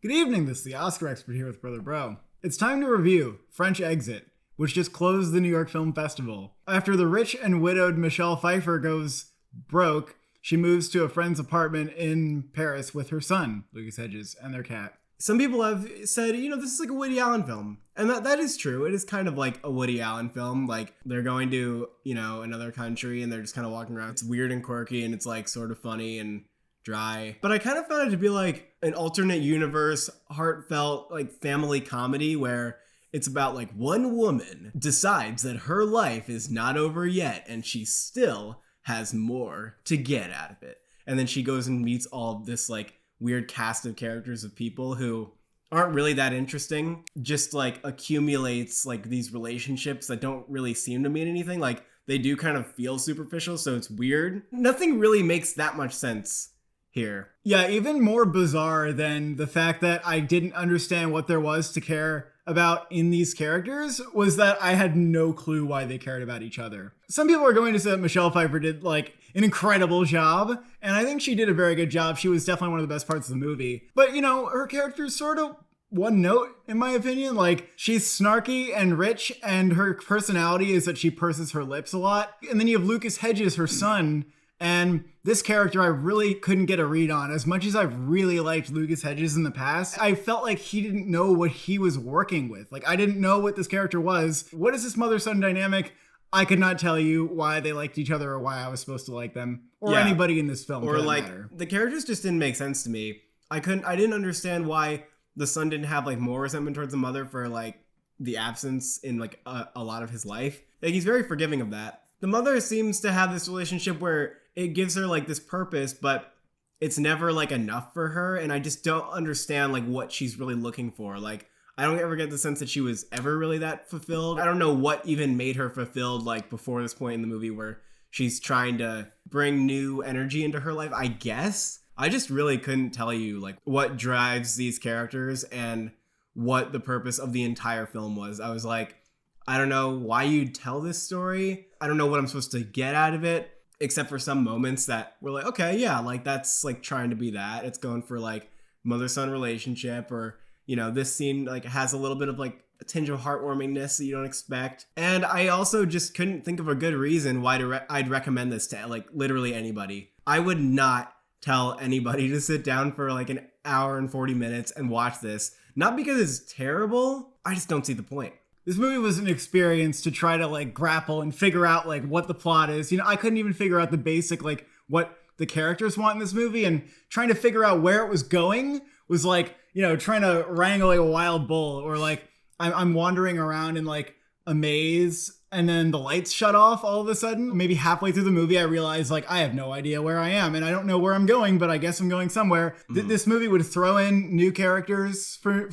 Good evening, this is the Oscar expert here with Brother Bro. It's time to review French Exit, which just closed the New York Film Festival. After the rich and widowed Michelle Pfeiffer goes broke, she moves to a friend's apartment in Paris with her son, Lucas Hedges, and their cat. Some people have said, this is like a Woody Allen film. And that is true. It is kind of like a Woody Allen film. Like, they're going to, another country and they're just kind of walking around. It's weird and quirky and it's like sort of funny and dry. But I kind of found it to be like an alternate universe, heartfelt, like family comedy where it's about like one woman decides that her life is not over yet and she still has more to get out of it. And then she goes and meets all of this like weird cast of characters of people who aren't really that interesting, just like accumulates like these relationships that don't really seem to mean anything. Like they do kind of feel superficial, so it's weird. Nothing really makes that much sense here. Yeah, even more bizarre than the fact that I didn't understand what there was to care about in these characters was that I had no clue why they cared about each other. Some people are going to say that Michelle Pfeiffer did like an incredible job, and I think she did a very good job. She was definitely one of the best parts of the movie. But, her character's sort of one note, in my opinion. Like, she's snarky and rich, and her personality is that she purses her lips a lot. And then you have Lucas Hedges, her son, and this character I really couldn't get a read on. As much as I've really liked Lucas Hedges in the past, I felt like he didn't know what he was working with. Like, I didn't know what this character was. What is this mother-son didn't I could not tell you why they liked each other or why I was supposed to like them or anybody in this film. Or like matter. The characters just didn't make sense to me. I didn't understand why the son didn't have like more resentment towards the mother for like the absence in like a lot of his life. Like he's very forgiving of that. The mother seems to have this relationship where it gives her like this purpose, but it's never like enough for her. And I just don't understand like what she's really looking for. Like, I don't ever get the sense that she was ever really that fulfilled. I don't know what even made her fulfilled like before this point in the movie where she's trying to bring new energy into her life, I guess. I just really couldn't tell you like what drives these characters and what the purpose of the entire film was. I was like, I don't know why you'd tell this story. I don't know what I'm supposed to get out of it, except for some moments that were like, okay, yeah, like that's like trying to be that. It's going for like mother-son relationship or, this scene like has a little bit of like a tinge of heartwarmingness that you don't expect. And I also just couldn't think of a good reason why I'd recommend this to like literally anybody. I would not tell anybody to sit down for like an hour and 40 minutes and watch this. Not because it's terrible. I just don't see the point. This movie was an experience to try to like grapple and figure out like what the plot is. I couldn't even figure out the basic like what the characters want in this movie, and trying to figure out where it was going was like, trying to wrangle like a wild bull, or like I'm wandering around in like a maze and then the lights shut off all of a sudden. Maybe halfway through the movie, I realized like I have no idea where I am and I don't know where I'm going, but I guess I'm going somewhere. This movie would throw in new characters for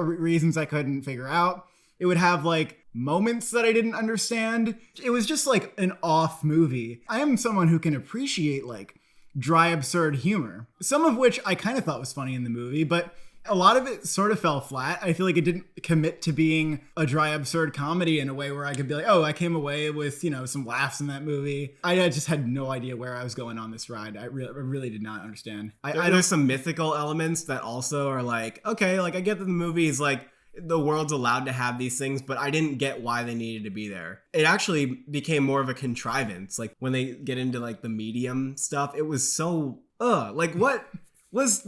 reasons I couldn't figure out. It would have like moments that I didn't understand. It was just like an off movie. I am someone who can appreciate like dry, absurd humor, some of which I kind of thought was funny in the movie, but a lot of it sort of fell flat. I feel like it didn't commit to being a dry, absurd comedy in a way where I could be like, oh, I came away with, some laughs in that movie. I just had no idea where I was going on this ride. I really did not understand. There's some mythical elements that also are like, okay, like I get that the movie is like, the world's allowed to have these things, but I didn't get why they needed to be there. It actually became more of a contrivance. Like when they get into like the medium stuff, it was so, like what was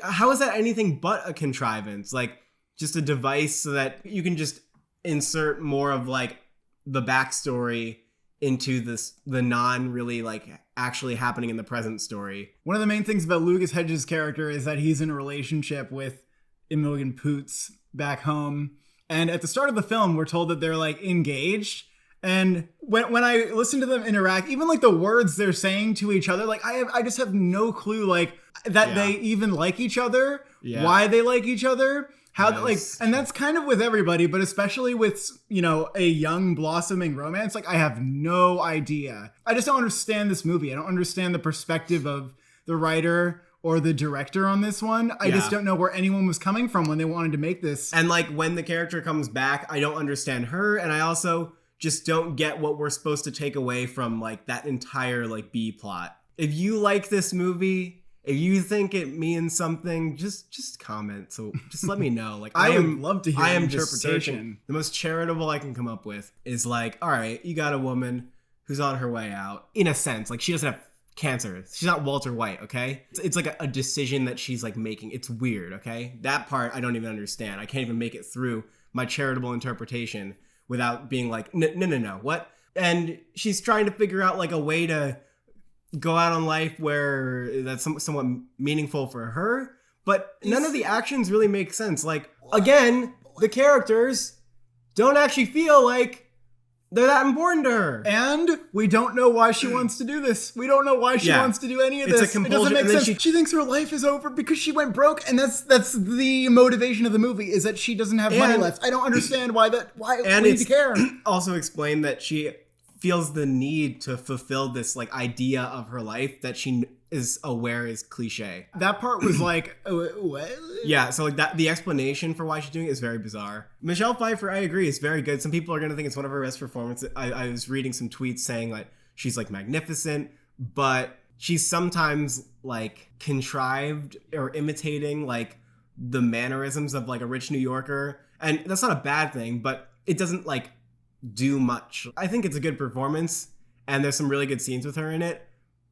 how is that anything but a contrivance? Like just a device so that you can just insert more of like the backstory into the non really like actually happening in the present story. One of the main things about Lucas Hedges' character is that he's in a relationship with Imogen Poots back home, and at the start of the film we're told that they're like engaged, and when I listen to them interact, even like the words they're saying to each other, like I just have no clue like that they even like each other, why they like each other, how like, and that's kind of with everybody, but especially with a young blossoming romance, like I have no idea. I just don't understand this movie. I don't understand the perspective of the writer or the director on this one. I just don't know where anyone was coming from when they wanted to make this. And like when the character comes back, I don't understand her. And I also just don't get what we're supposed to take away from like that entire like B plot. If you like this movie If you think it means something, just comment. So just let me know. Like I would love to hear I am interpretation. The most charitable I can come up with is like, all right, you got a woman who's on her way out. In a sense, like she doesn't have cancer. She's not Walter White, okay? It's like a decision that she's like making. It's weird, okay? That part I don't even understand. I can't even make it through my charitable interpretation without being like, no, what? And she's trying to figure out like a way to go out on life where that's somewhat meaningful for her, but none of the actions really make sense. Like, again, the characters don't actually feel like they're that important to her. And we don't know why she wants to do this. We don't know why she wants to do any of this. It's a compulsion. It doesn't make sense. She thinks her life is over because she went broke, and that's the motivation of the movie, is that she doesn't have money left. I don't understand why we need to care. Also explained that she feels the need to fulfill this like idea of her life that she is aware is cliche. That part was like, what? Yeah, so like that, the explanation for why she's doing it is very bizarre. Michelle Pfeiffer, I agree, is very good. Some people are gonna think it's one of her best performances. I was reading some tweets saying like she's like magnificent, but she's sometimes like contrived or imitating like the mannerisms of like a rich New Yorker, and that's not a bad thing, but it doesn't like do much. I think it's a good performance, and there's some really good scenes with her in it,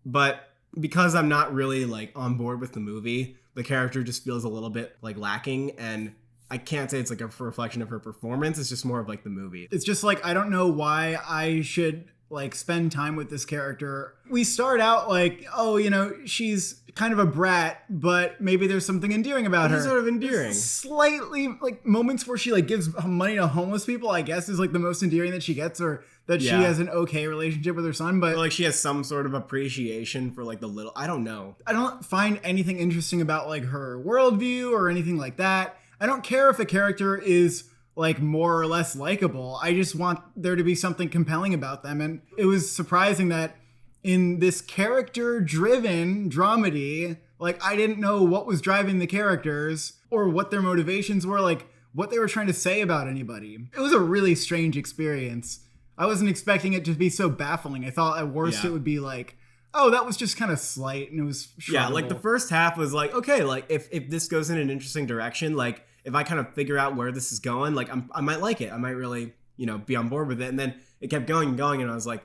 but because I'm not really like on board with the movie, the character just feels a little bit like lacking, and I can't say it's like a reflection of her performance. It's just more of like the movie. It's just like, I don't know why I should like spend time with this character. We start out like, oh, you know, she's kind of a brat, but maybe there's something endearing about her. It's sort of endearing. Slightly like moments where she like gives money to homeless people, I guess, is like the most endearing that she gets, or that she has an okay relationship with her son, but or like she has some sort of appreciation for like the little, I don't know. I don't find anything interesting about like her worldview or anything like that. I don't care if the character is like more or less likable. I just want there to be something compelling about them. And it was surprising that in this character-driven dramedy, like I didn't know what was driving the characters or what their motivations were, like what they were trying to say about anybody. It was a really strange experience. I wasn't expecting it to be so baffling. I thought at worst it would be like, oh, that was just kind of slight and it was shruggable. Yeah, like the first half was like, okay, like if this goes in an interesting direction, like if I kind of figure out where this is going, like I might like it. I might really, you know, be on board with it. And then it kept going and going, and I was like,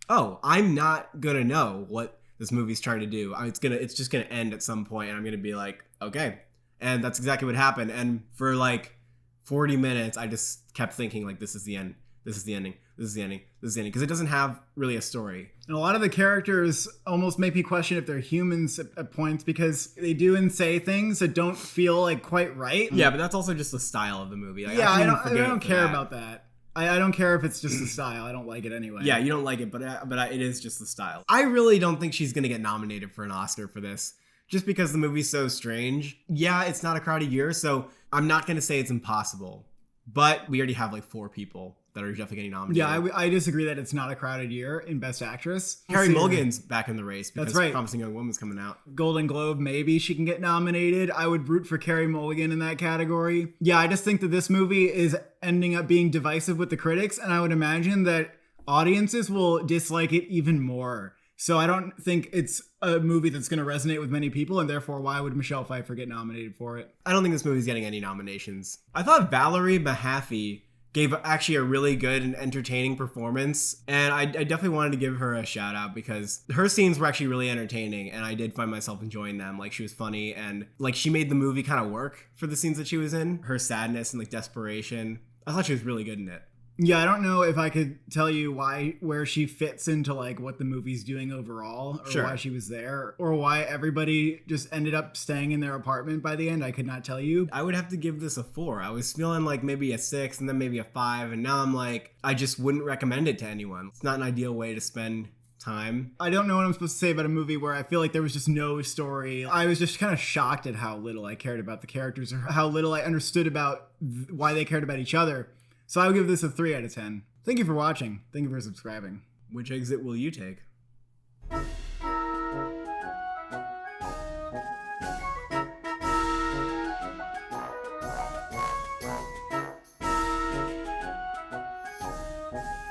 oh, I'm not gonna know what this movie's trying to do. It's just gonna end at some point, and I'm gonna be like, okay. And that's exactly what happened. And for like 40 minutes, I just kept thinking like, this is the end. This is the ending. This is the ending. This is the ending. Because it doesn't have really a story. And a lot of the characters almost make me question if they're humans at points, because they do and say things that don't feel like quite right. Yeah, but that's also just the style of the movie. Like, yeah, I don't care about that. I don't care if it's just the style. I don't like it anyway. Yeah, you don't like it, but it is just the style. I really don't think she's going to get nominated for an Oscar for this, just because the movie's so strange. Yeah, it's not a crowded year, so I'm not going to say it's impossible. But we already have like 4 people that are definitely getting nominated. Yeah, I disagree that it's not a crowded year in Best Actress. Carey Mulligan's back in the race because That's right. Promising Young Woman's coming out. Golden Globe, maybe she can get nominated. I would root for Carey Mulligan in that category. Yeah, I just think that this movie is ending up being divisive with the critics, and I would imagine that audiences will dislike it even more. So I don't think it's a movie that's going to resonate with many people, and therefore, why would Michelle Pfeiffer get nominated for it? I don't think this movie's getting any nominations. I thought Valerie Mahaffey gave actually a really good and entertaining performance, and I definitely wanted to give her a shout out because her scenes were actually really entertaining, and I did find myself enjoying them. Like, she was funny, and like she made the movie kind of work for the scenes that she was in. Her sadness and like desperation, I thought she was really good in it. Yeah, I don't know if I could tell you where she fits into like what the movie's doing overall, or why she was there, or why everybody just ended up staying in their apartment by the end. I could not tell you. I would have to give this a 4. I was feeling like maybe a 6 and then maybe a 5, and now I'm like, I just wouldn't recommend it to anyone. It's not an ideal way to spend time. I don't know what I'm supposed to say about a movie where I feel like there was just no story. I was just kind of shocked at how little I cared about the characters, or how little I understood about why they cared about each other. So I would give this a 3 out of 10. Thank you for watching. Thank you for subscribing. Which exit will you take?